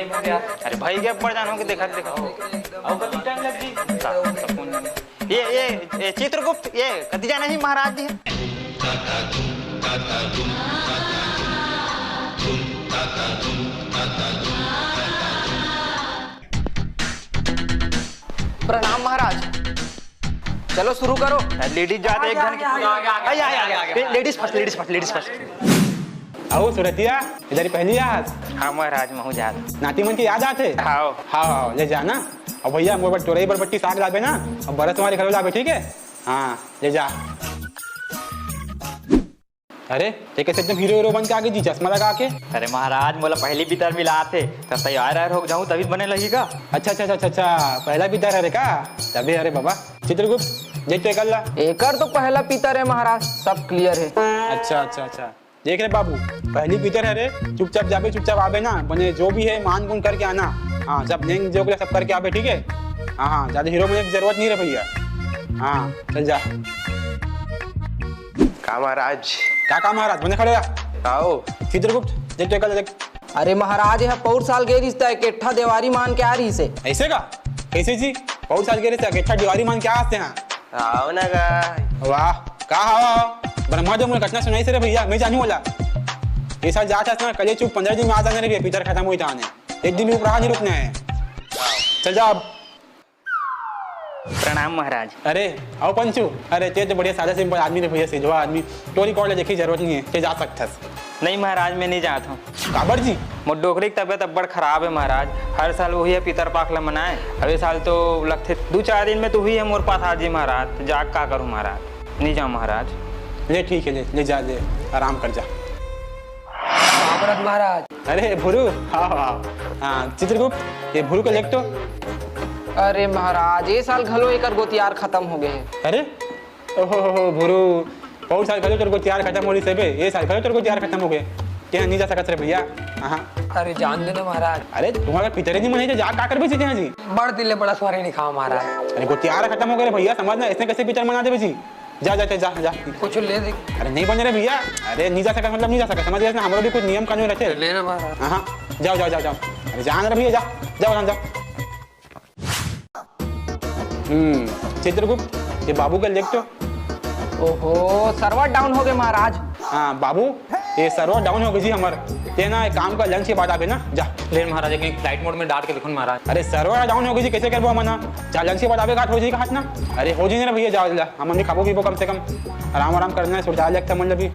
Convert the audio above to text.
Time हो गया। अरे भाई क्या पड़ जानो कि देखा देखा अब कति टाइम लग जी? ये चित्रगुप्त ये कति जाना ही महाराज जी प्रणाम महाराज। चलो शुरू करो। लेडीज जाते एक घंटे लेडीज फर्स्ट आओ सुरतिया इधर ही पहली याद। हाँ महाराज महू जात नाती मन की याद आते। हाँ हाँ ले जाना। और भैया मोर टोरई बरबट्टी साग लाबे ना और बरस तुम्हारे घर लाबे ठीक है। हाँ ले जा। अरे ये कैसे एकदम हीरो बन के आगे जी चश्मा लगा के। अरे महाराज मोला पहली भीतर मिला थे तब तैयार हो जाऊँ तभी बने लगेगा। अच्छा पहला पितर है का तभी। अरे बाबा चित्रगुप्त देख तो ला। एकर तो पहला पितर है महाराज, सब क्लियर है। अच्छा देख रहे बाबू पहली पितर है रे। चुपचाप जाबे चुपचाप आबे ना बने जो भी है मान गुण करके आना। हाँ सब नेंग जो सब करके आबे ठीक है। हाँ ज्यादा हीरो बनने की जरूरत नहीं है भैया। हाँ चल जा। का महाराज क्या महाराज बने खड़े आओ। चित्रगुप्त देख तो देख। अरे महाराज यह पौर साल के रिश्ता है, केठा देवारी मान के आ रही से। ऐसे का कैसे जी बहुत साल के रिश्ता केठा दीवारी मान के आते हैं। आओ ना का वाह का ब्रह्मा जो मुझे घटना सुनाई से रे भैया मैं जानू बोला। ये साल जाता ना कल चुप 15 दिन में आ जाने रे पितर खत्म हुई थाने एक दिन भी ऊपर नहीं रुकना है। चल जा अब। प्रणाम महाराज। अरे आओ पंचू। अरे ते तो बढ़िया सादा सिंपल आदमी रे भैया सिजवा आदमी टोरी कॉल देखी जरूरत नहीं है ते जा सकता। नहीं महाराज मैं नहीं जाता हूँ। काबर जी मोर डोकरी की तबियत अब बड़ खराब है महाराज। हर साल वही है पितर पाखला मनाए। अब ये साल तो लगते 2-4 दिन में तो हुई है मोर पास हाजी महाराज। तो जाग का करूँ महाराज नहीं जाऊँ महाराज। ले ठीक है ले जा ले आराम कर जा महाराज। अरे भुरु हाँ चित्रगुप्त ये भुरु को लेख तो। अरे महाराज ये साल घलो एकर गोतियार खत्म हो गए हैं। अरे ओहो भुरु बहुत साल खड़े तेरे को तैयार खत्म हो रही से ये साल खड़े तेरे को तैयार खत्म हो गए क्या नहीं जा सकत रे भैया। हाँ अरे जान देना महाराज। अरे तुम्हारा पितरे नहीं मने जा का कर बेची जी बड़ दिले बड़ा सवारी नहीं खाओ महाराज। अरे को तैयार खत्म हो गए भैया समझना इसने कैसे पितर मना दे बेची। जा जा जा जा कुछ ले दे। अरे नहीं बने रे भैया। अरे नहीं जा सकता मतलब नहीं जा सकता समझ गया हमारा भी कुछ नियम कानून रहते लेना महाराज। हाँ जाओ जाओ जाओ जाओ। अरे जान रे भैया जा जाओ जाओ। चित्रगुप्त ये बाबू का लेख तो। ओहो सर्वर डाउन हो गए महाराज। हाँ बाबू ये सर्वर डाउन हो गई जी हमार ते ना एक काम का लंच के बाद आवे ना जा। ले महाराज एक फ्लाइट मोड में डाल के देखो महाराज। अरे सर्वर डाउन हो गई जी कैसे करबो मना जा लंच के बाद आवे घाट हो जाएगा हाथ ना। अरे हो जी ना भैया जाओ हम हमने खाबो पीबो कम से कम आराम करना है सुरजा लगता मतलब